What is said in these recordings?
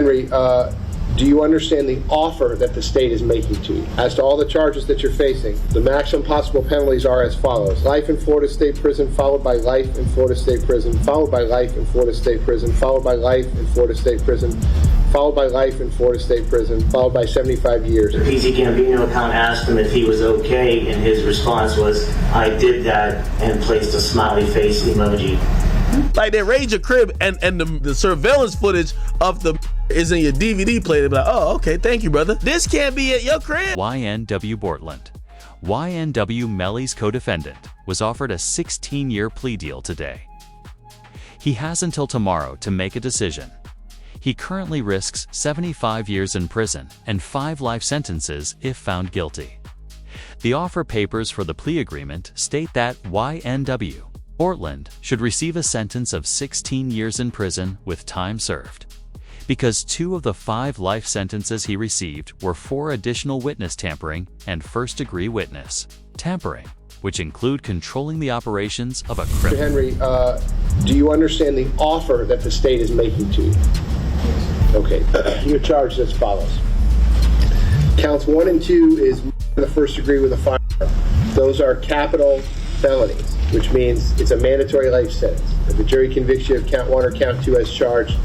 Henry, do you understand the offer that the state is making to you? As to all the charges that you're facing, the maximum possible penalties are as follows. Life in Florida State Prison, followed by life in Florida State Prison, followed by life in Florida State Prison, followed by life in Florida State Prison, followed by life in Florida State Prison, followed by 75 years. The PC Gambino account asked him if he was okay, and his response was, I did that, and placed a smiley face emoji. Like, they raid your crib and the surveillance footage of the is in your DVD player. They be like, oh, okay, thank you, brother. This can't be at your crib. YNW Bortland, YNW Melly's co-defendant, was offered a 16-year plea deal today. He has until tomorrow to make a decision. He currently risks 75 years in prison and 5 life sentences if found guilty. The offer papers for the plea agreement state that YNW Bortland should receive a sentence of 16 years in prison with time served, because 2 of the 5 life sentences he received were for additional witness tampering and first-degree witness tampering, which include controlling the operations of a criminal. Henry, do you understand the offer that the state is making to you? Okay, you're charged as follows. Counts 1 and 2 is the first degree with a firearm. Those are capital felonies, which means it's a mandatory life sentence. If the jury convicts you of count 1 or count 2 as charged,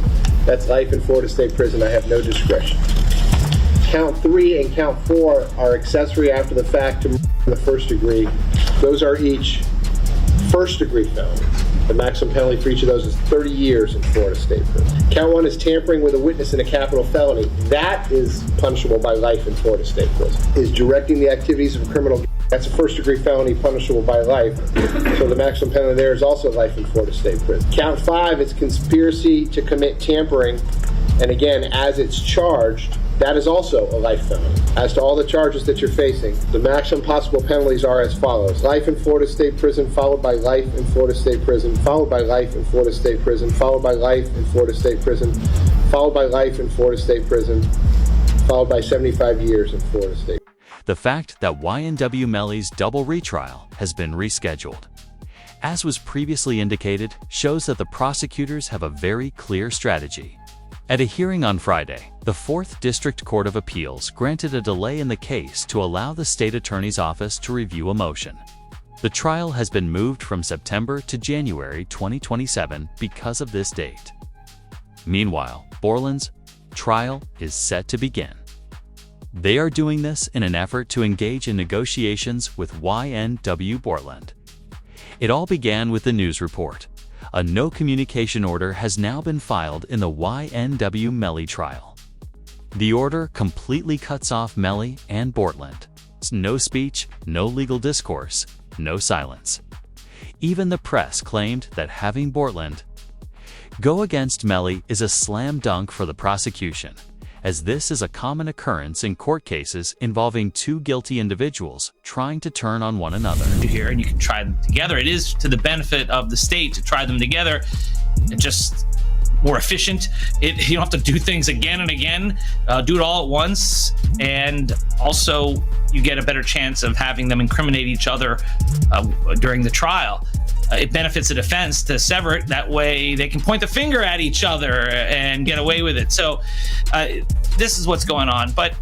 that's life in Florida State Prison. I have no discretion. Count 3 and count 4 are accessory after the fact to the first degree. Those are each first degree felonies. The maximum penalty for each of those is 30 years in Florida State Prison. Count 1 is tampering with a witness in a capital felony. That is punishable by life in Florida State Prison. Is directing the activities of a criminal. That's a first degree felony punishable by life. So the maximum penalty there is also life in Florida State Prison. Count 5 is conspiracy to commit tampering. And again, as it's charged, that is also a life felony. As to all the charges that you're facing, the maximum possible penalties are as follows. Life in Florida State Prison, followed by life in Florida State Prison, followed by life in Florida State Prison, followed by life in Florida State Prison, followed by life in Florida State Prison, followed by 75 years in Florida State. The fact that YNW Melly's double retrial has been rescheduled, as was previously indicated, shows that the prosecutors have a very clear strategy. At a hearing on Friday, the 4th District Court of Appeals granted a delay in the case to allow the state attorney's office to review a motion. The trial has been moved from September to January 2027 because of this date. Meanwhile, Bortland's trial is set to begin. They are doing this in an effort to engage in negotiations with YNW Bortland. It all began with the news report. A no communication order has now been filed in the YNW Melly trial. The order completely cuts off Melly and Bortland. No speech, no legal discourse, no silence. Even the press claimed that having Bortland go against Melly is a slam dunk for the prosecution, as this is a common occurrence in court cases involving 2 guilty individuals trying to turn on one another. Here, and you can try them together. It is to the benefit of the state to try them together. It's just more efficient. You don't have to do things again and again. Do it all at once, and also you get a better chance of having them incriminate each other during the trial. It benefits the defense to sever it. That way they can point the finger at each other and get away with it. So this is what's going on. But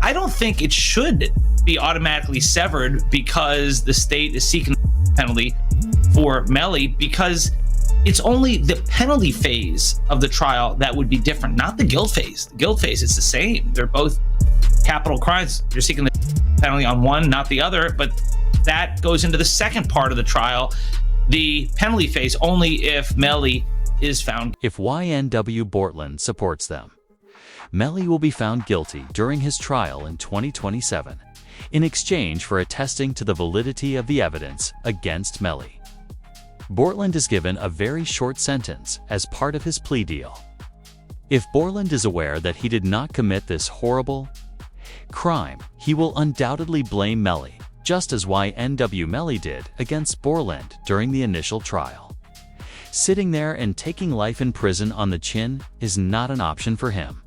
I don't think it should be automatically severed because the state is seeking a penalty for Melly, because it's only the penalty phase of the trial that would be different, not the guilt phase. The guilt phase is the same. They're both capital crimes. You're seeking the penalty on one, not the other, but that goes into the second part of the trial, the penalty phase, only if Melly is found. If YNW Bortland supports them, Melly will be found guilty during his trial in 2027 in exchange for attesting to the validity of the evidence against Melly. Bortland is given a very short sentence as part of his plea deal. If Bortland is aware that he did not commit this horrible crime, he will undoubtedly blame Melly, just as YNW Melly did against Bortland during the initial trial. Sitting there and taking life in prison on the chin is not an option for him.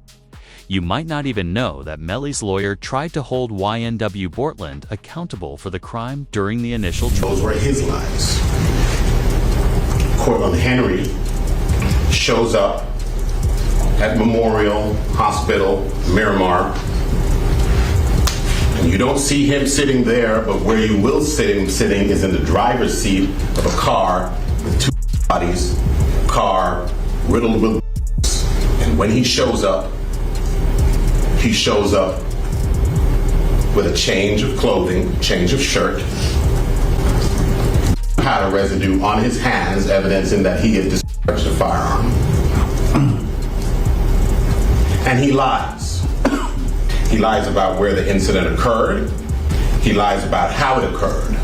You might not even know that Melly's lawyer tried to hold YNW Bortland accountable for the crime during the initial trial. Those were his lines. Courtroom Henry shows up at Memorial Hospital, Miramar. And you don't see him sitting there, but where you will see him sitting is in the driver's seat of a car with two bodies, a car riddled with bullets. And when he shows up with a change of clothing, change of shirt, powder residue on his hands, evidencing that he had discharged a firearm. And he lies. He lies about where the incident occurred. He lies about how it occurred.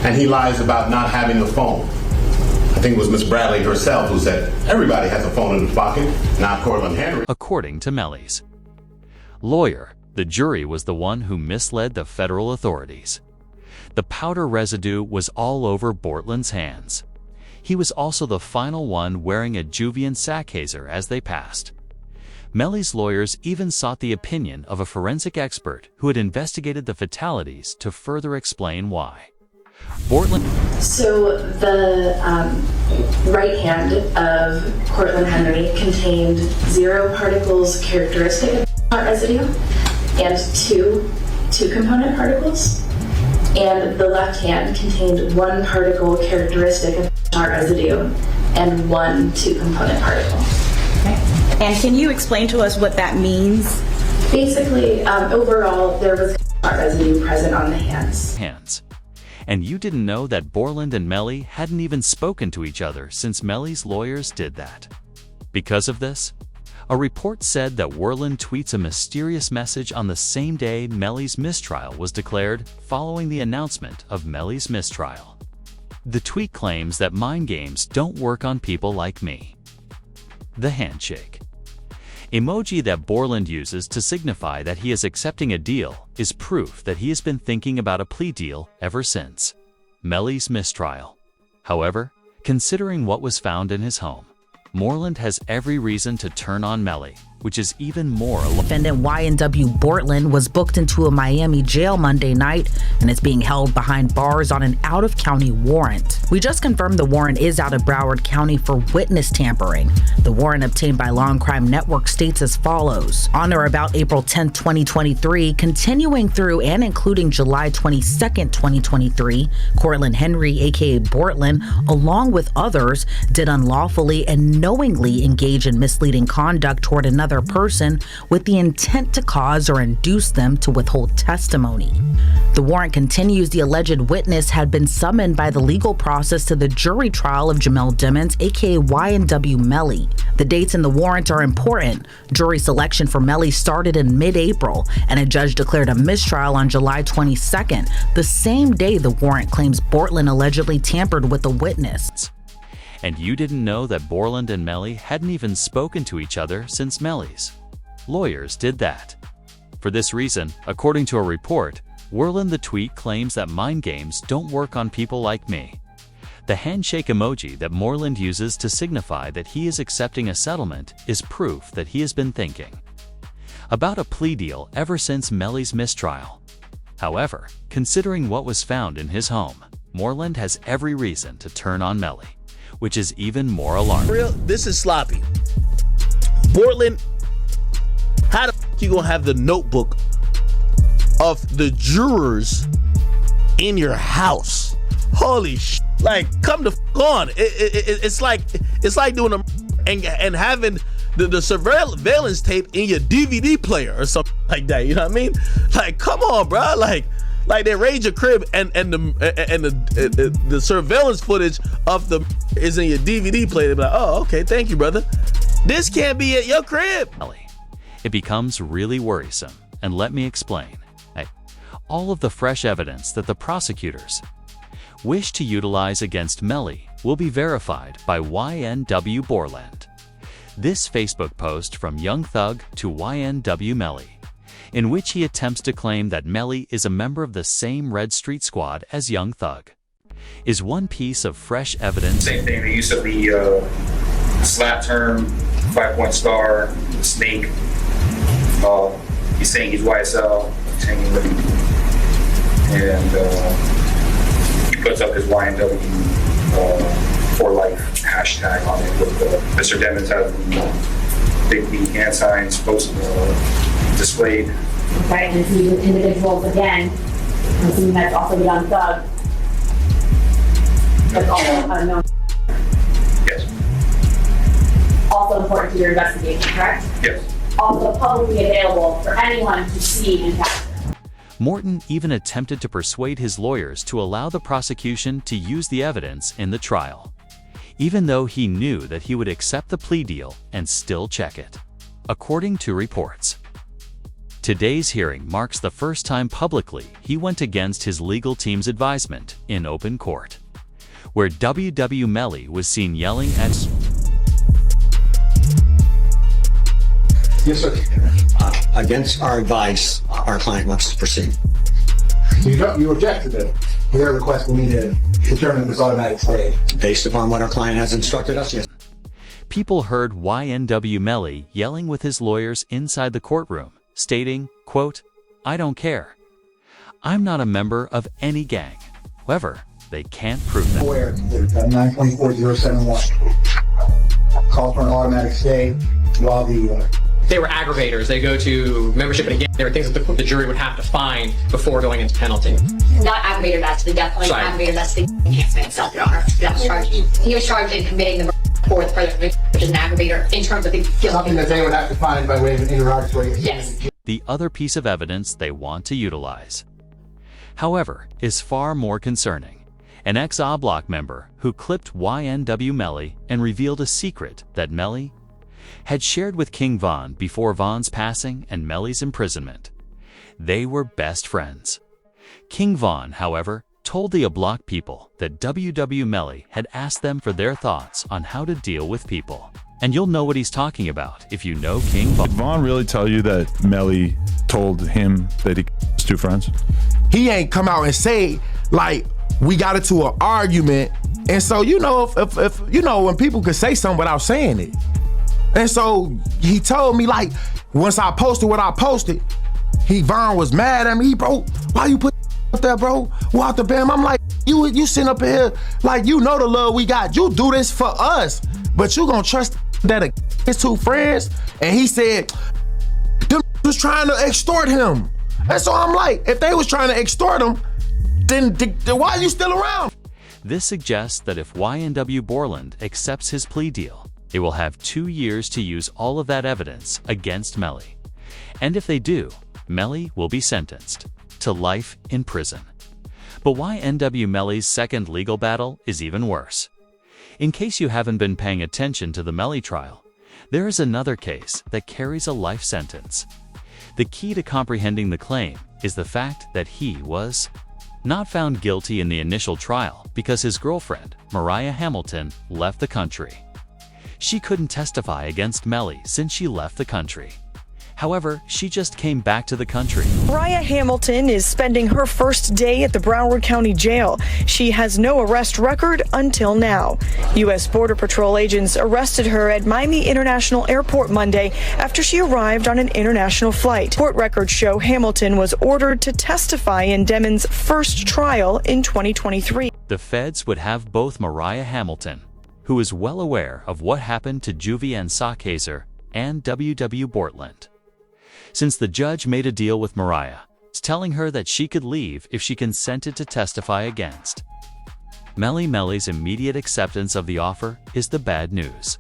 And he lies about not having a phone. I think it was Miss Bradley herself who said, everybody has a phone in his pocket, not Cortland Henry. According to Melly's lawyer, the jury was the one who misled the federal authorities. The powder residue was all over Bortland's hands. He was also the final one wearing a Juvian sack hazer as they passed. Melly's lawyers even sought the opinion of a forensic expert who had investigated the fatalities to further explain why. Bortland. So the right hand of Cortland Henry contained 0 particles characteristic of shot residue and two component particles. And the left hand contained 1 particle characteristic of shot residue and 1 2-component particle. Okay. And can you explain to us what that means? Basically, overall, there was shot residue present on the hands. And you didn't know that Bortland and Melly hadn't even spoken to each other since Melly's lawyers did that. Because of this, a report said that Bortland tweets a mysterious message on the same day Melly's mistrial was declared following the announcement of Melly's mistrial. The tweet claims that mind games don't work on people like me. The handshake emoji that Bortland uses to signify that he is accepting a deal is proof that he has been thinking about a plea deal ever since Melly's mistrial. However, considering what was found in his home, Bortland has every reason to turn on Melly, which is even more alarming. Defendant YNW Bortlen was booked into a Miami jail Monday night and is being held behind bars on an out-of-county warrant. We just confirmed the warrant is out of Broward County for witness tampering. The warrant obtained by Law and Crime Network states as follows. On or about April 10, 2023, continuing through and including July 22, 2023, Cortland Henry, aka Bortlen, along with others, did unlawfully and knowingly engage in misleading conduct toward another person with the intent to cause or induce them to withhold testimony. The warrant continues the alleged witness had been summoned by the legal process to the jury trial of Jamel Dimmons, aka YNW Melly. The dates in the warrant are important. Jury selection for Melly started in mid-April, and a judge declared a mistrial on July 22nd, the same day the warrant claims Bortlen allegedly tampered with the witness. And you didn't know that Bortland and Melly hadn't even spoken to each other since Melly's lawyers did that. For this reason, according to a report, Bortland the tweet claims that mind games don't work on people like me. The handshake emoji that Bortland uses to signify that he is accepting a settlement is proof that he has been thinking about a plea deal ever since Melly's mistrial. However, considering what was found in his home, Bortland has every reason to turn on Melly, which is even more alarming. This is sloppy. Bortland, how the f you gonna have the notebook of the jurors in your house? Holy sh! Like, come the f on. It's like doing a and having the surveillance tape in your DVD player or something like that. You know what I mean? Like, come on, bro. Like they raid your crib and the surveillance footage of the is in your DVD player. They be like, oh, okay, thank you, brother. This can't be at your crib. It becomes really worrisome, and let me explain. All of the fresh evidence that the prosecutors wish to utilize against Melly will be verified by YNW Bortland. This Facebook post from Young Thug to YNW Melly, in which he attempts to claim that Melly is a member of the same Red Street Squad as Young Thug, is one piece of fresh evidence. Same thing, the use of the slap term, 5-point star, snake. He's saying he's YSL, he's hanging with him. And he puts up his YNW for life hashtag on it with Mr. Demons has big B hand signs displayed. Right, and these individuals, again, I'm assuming that's also the young thug. That's also unknown. Yes. Also important to your investigation, correct? Yes. Also publicly available for anyone to see and capture. Morton even attempted to persuade his lawyers to allow the prosecution to use the evidence in the trial, even though he knew that he would accept the plea deal and still check it. According to reports, today's hearing marks the first time publicly he went against his legal team's advisement in open court, where YNW Melly was seen yelling at Yes, sir. Against our advice, our client wants to proceed. You object to their request for me to determine this automatic stay. Based upon what our client has instructed us, yes. People heard YNW Melly yelling with his lawyers inside the courtroom, stating, quote, "I don't care. I'm not a member of any gang." However, they can't prove that. Where 924-071 call for an automatic stay while they were aggravators. They go to membership in a gang. There are things that the jury would have to find before going into penalty. Not aggravator, that's the death penalty. Aggravator, that's the enhancement itself, Your Honor. That was charged. He was charged in committing the murder for the further conviction, which is an aggravator in terms of the guilt. something that they would have to find by way of an interrogatory. Yes. The other piece of evidence they want to utilize, however, is far more concerning. An ex-Oblock member who clipped YNW Melly and revealed a secret that Melly had shared with King Von before Von's passing and Melly's imprisonment. They were best friends. King Von, however, told the Oblock people that YNW Melly had asked them for their thoughts on how to deal with people. And you'll know what he's talking about if you know King Von. Did Von really tell you that Melly told him that he was two friends? He ain't come out and say, like, we got into an argument. And so, you know, if you know, when people could say something without saying it. And so he told me, like, once I posted what I posted, Von was mad at me. Bro, why you put up there, bro? Walter Bam. I'm like, you sitting up here, like, you know the love we got. You do this for us, but you gonna trust that his two friends? And he said, them was trying to extort him. And so I'm like, if they was trying to extort him, then why are you still around? This suggests that if YNW Bortland accepts his plea deal, they will have 2 years to use all of that evidence against Melly. And if they do, Melly will be sentenced to life in prison. But YNW Melly's second legal battle is even worse. In case you haven't been paying attention to the Melly trial, there is another case that carries a life sentence. The key to comprehending the claim is the fact that he was not found guilty in the initial trial because his girlfriend, Mariah Hamilton, left the country. She couldn't testify against Melly since she left the country. However, she just came back to the country. Mariah Hamilton is spending her first day at the Broward County Jail. She has no arrest record until now. U.S. Border Patrol agents arrested her at Miami International Airport Monday after she arrived on an international flight. Court records show Hamilton was ordered to testify in Demon's first trial in 2023. The feds would have both Mariah Hamilton, who is well aware of what happened to Juvian Sackhazer, and YNW Bortland. Since the judge made a deal with Mariah, telling her that she could leave if she consented to testify against Melly's immediate acceptance of the offer is the bad news.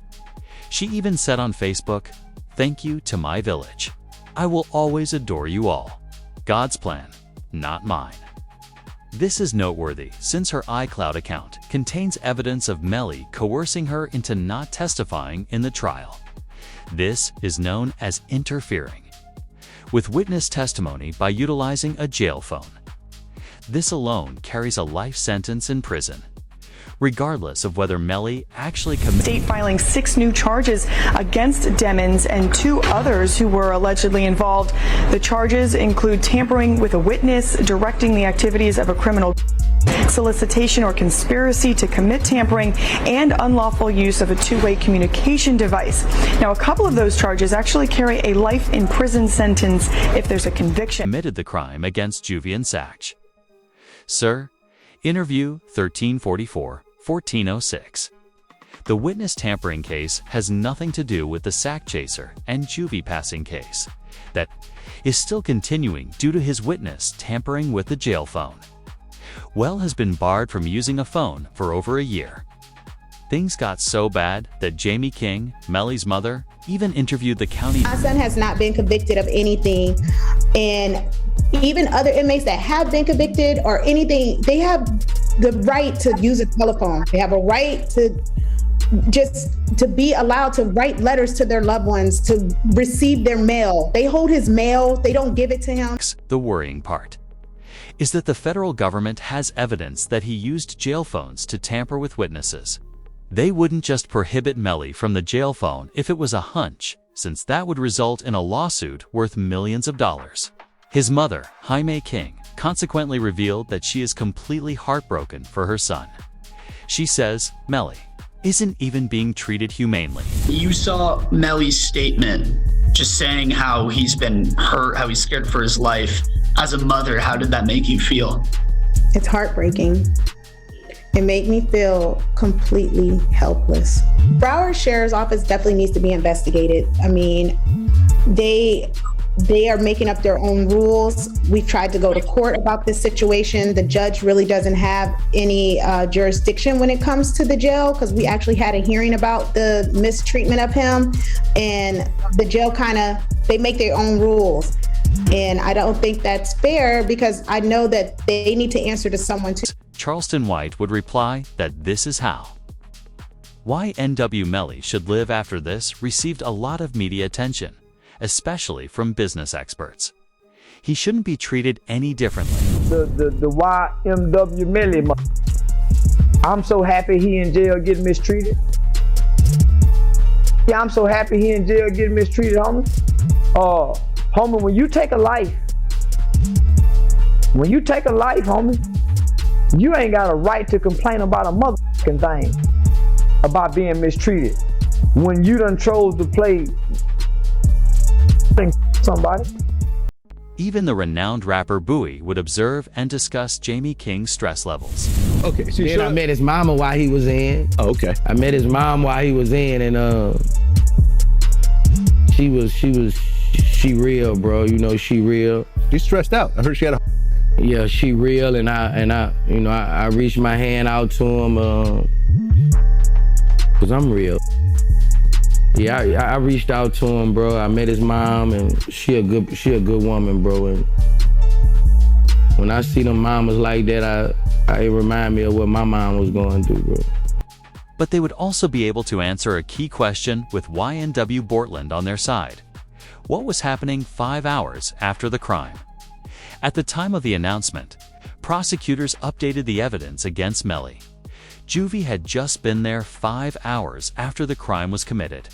She even said on Facebook, "Thank you to my village. I will always adore you all. God's plan, not mine." This is noteworthy since her iCloud account contains evidence of Melly coercing her into not testifying in the trial. This is known as interfering with witness testimony by utilizing a jail phone. This alone carries a life sentence in prison, regardless of whether Melly actually committed. State filing 6 new charges against Demons and 2 others who were allegedly involved. The charges include tampering with a witness, directing the activities of a criminal, solicitation or conspiracy to commit tampering, and unlawful use of a two-way communication device. Now, a couple of those charges actually carry a life in prison sentence if there's a conviction. Committed the crime against Juvian Sach. Sir, interview 1344-1406. The witness tampering case has nothing to do with the sack chaser and juvie passing case that is still continuing due to his witness tampering with the jail phone. Well has been barred from using a phone for over a year. Things got so bad that Jamie King, Melly's mother, even interviewed the county. My son has not been convicted of anything, and even other inmates that have been convicted or anything, they have the right to use a telephone. They have a right to be allowed to write letters to their loved ones, to receive their mail. They hold his mail, they don't give it to him. The worrying part is that the federal government has evidence that he used jail phones to tamper with witnesses. They wouldn't just prohibit Melly from the jail phone if it was a hunch, since that would result in a lawsuit worth millions of dollars. His mother, Jaime King, consequently revealed that she is completely heartbroken for her son. She says Melly isn't even being treated humanely. You saw Melly's statement just saying how he's been hurt, how he's scared for his life. As a mother, how did that make you feel? It's heartbreaking. It made me feel completely helpless. Broward Sheriff's Office definitely needs to be investigated. I mean, they are making up their own rules. We've tried to go to court about this situation. The judge really doesn't have any jurisdiction when it comes to the jail, because we actually had a hearing about the mistreatment of him, and the jail they make their own rules. And I don't think that's fair, because I know that they need to answer to someone too. Charleston White would reply that this is how. YNW Melly should live after this received a lot of media attention, especially from business experts. He shouldn't be treated any differently. The YNW Melly, I'm so happy he in jail getting mistreated. Yeah, I'm so happy he in jail getting mistreated, homie. Homie, when you take a life, homie, you ain't got a right to complain about a motherfucking thing about being mistreated when you done chose to play somebody. Even the renowned rapper Bowie would observe and discuss Jamie King's stress levels. Okay, so then I met his mama while he was in. Oh, okay. I met his mom while he was in, and she real, bro. You know, she real. She's stressed out. I heard she had a. Yeah, she real, and I reached my hand out to him, cause I'm real. Yeah, I reached out to him, bro. I met his mom, and she a good woman, bro. And when I see them mamas like that, it remind me of what my mom was going through, bro. But they would also be able to answer a key question with YNW Bortland on their side. What was happening 5 hours after the crime? At the time of the announcement, prosecutors updated the evidence against Melly. Juvie had just been there 5 hours after the crime was committed.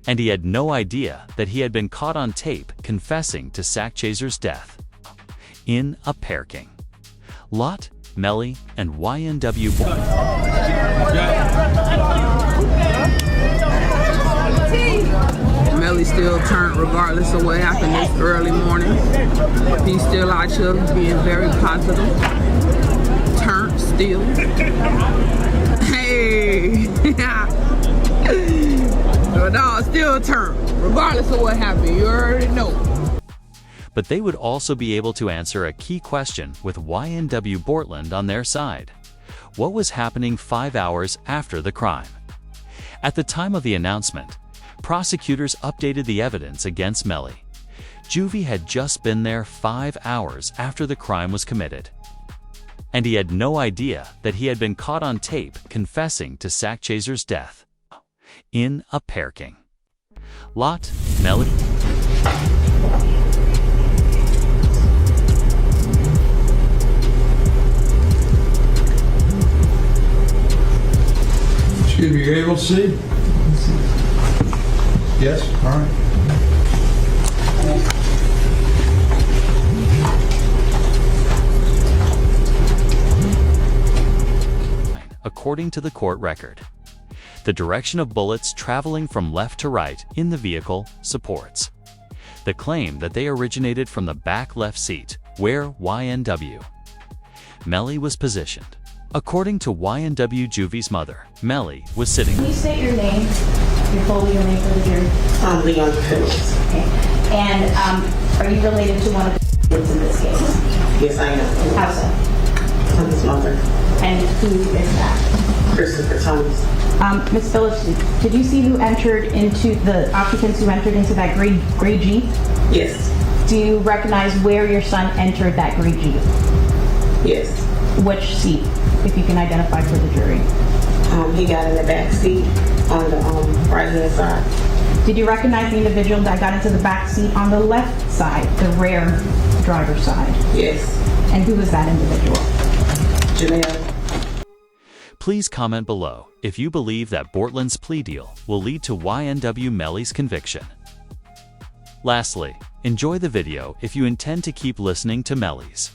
And he had no idea that he had been caught on tape confessing to Sack Chaser's death in a parking lot. Melly and YNW Melly still turned regardless of what happened this early morning. He's still out here being very positive. Turned still. Hey! The dog still turned, regardless of what happened. You already know. But they would also be able to answer a key question with YNW Bortland on their side. What was happening 5 hours after the crime? At the time of the announcement, prosecutors updated the evidence against Melly. Juvie had just been there 5 hours after the crime was committed. And he had no idea that he had been caught on tape confessing to Sack Chaser's death in a parking lot. Melly. Excuse me, you're able to see? Yes? All right. According to the court record, the direction of bullets traveling from left to right in the vehicle supports the claim that they originated from the back left seat where YNW Melly was positioned. According to YNW Juvie's mother, Melly was sitting. Can you state your name, your full legal name for the jury? I'm Leon Phillips. Okay. And are you related to one of the kids in this case? Yes, I am. How so? I'm his mother. And who is that? Christopher Thomas. Ms. Phillips, did you see who entered into the occupants who entered into that gray Jeep? Yes. Do you recognize where your son entered that gray Jeep? Yes. Which seat, if you can identify for the jury? He got in the back seat on the right-hand side. Did you recognize the individual that got into the back seat on the left side, the rear driver's side? Yes. And who was that individual? Janelle. Please comment below if you believe that Bortland's plea deal will lead to YNW Melly's conviction. Lastly, enjoy the video if you intend to keep listening to Melly's.